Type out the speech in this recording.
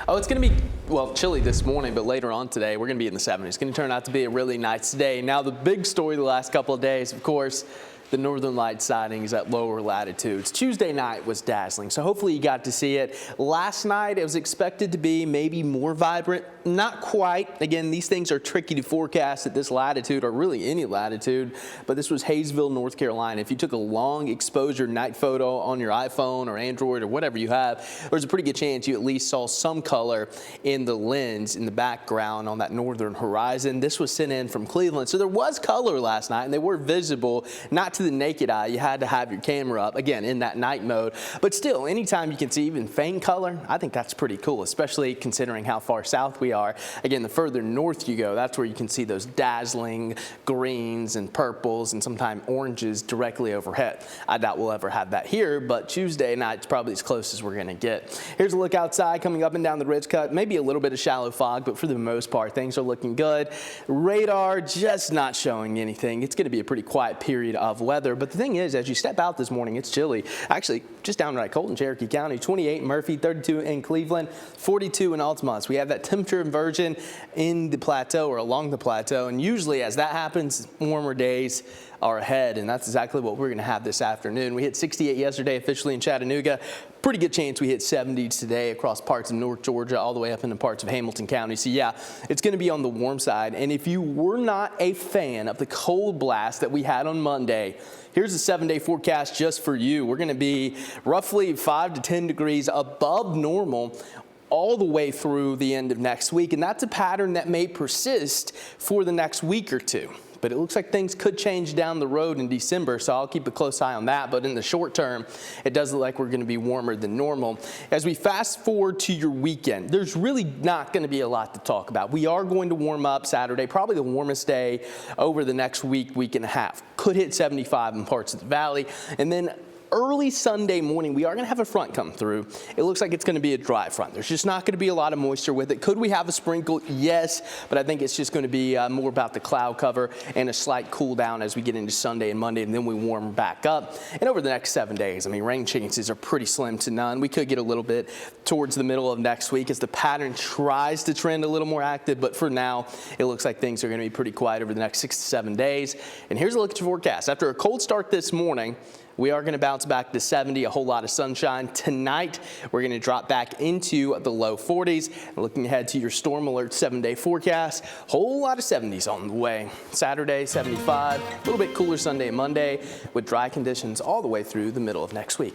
Oh, it's going to be, well, chilly this morning, but later on today, we're going to be in the 70s. It's going to turn out to be a really nice day. Now, the big story the last couple of days, of course, the northern light sightings at lower latitudes. Tuesday night was dazzling, so hopefully you got to see it. Last night, it was expected to be maybe more vibrant. Not quite. Again, these things are tricky to forecast at this latitude, or really any latitude, but this was Hayesville, North Carolina. If you took a long exposure night photo on your iPhone or Android or whatever you have, there's a pretty good chance you at least saw some color in the lens in the background on that northern horizon. This was sent in from Cleveland, so there was color last night, and they were visible, not to the naked eye. You had to have your camera up, again, in that night mode. But still, anytime you can see even faint color, I think that's pretty cool, especially considering how far south we are. Again, the further north you go, that's where you can see those dazzling greens and purples and sometimes oranges directly overhead. I doubt we'll ever have that here, but Tuesday night's probably as close as we're going to get. Here's a look outside coming up and down the ridge cut. Maybe a little bit of shallow fog, but for the most part, things are looking good. Radar just not showing anything. It's going to be a pretty quiet period of weather, but the thing is, as you step out this morning, it's chilly. Actually, just downright cold in Cherokee County, 28 in Murphy, 32 in Cleveland, 42 in Altamont. We have that temperature inversion in the plateau or along the plateau, and usually as that happens, warmer days are ahead, and that's exactly what we're going to have this afternoon. We hit 68 yesterday officially in Chattanooga. Pretty good chance we hit 70 today across parts of North Georgia all the way up into parts of Hamilton County. So yeah, it's going to be on the warm side. And if you were not a fan of the cold blast that we had on Monday, here's a 7-day forecast just for you. We're going to be roughly 5 to 10 degrees above normal all the way through the end of next week. And that's a pattern that may persist for the next week or two. But it looks like things could change down the road in December, so I'll keep a close eye on that. But in the short term, it does look like we're going to be warmer than normal. As we fast forward to your weekend, there's really not going to be a lot to talk about. We are going to warm up Saturday, probably the warmest day over the next week, week and a half. Could hit 75 in parts of the valley. And then early Sunday morning, we are going to have a front come through. It looks like it's going to be a dry front. There's just not going to be a lot of moisture with it. Could we have a sprinkle? Yes, but I think it's just going to be more about the cloud cover and a slight cool down as we get into Sunday and Monday, and then we warm back up. And over the next 7 days, I mean, rain chances are pretty slim to none. We could get a little bit towards the middle of next week as the pattern tries to trend a little more active, but for now, it looks like things are going to be pretty quiet over the next 6 to 7 days. And here's a look at your forecast. After a cold start this morning, we are going to bounce back to 70, a whole lot of sunshine. Tonight, we're going to drop back into the low 40s. Looking ahead to your storm alert 7-day forecast, whole lot of 70s on the way. Saturday, 75, a little bit cooler Sunday and Monday with dry conditions all the way through the middle of next week.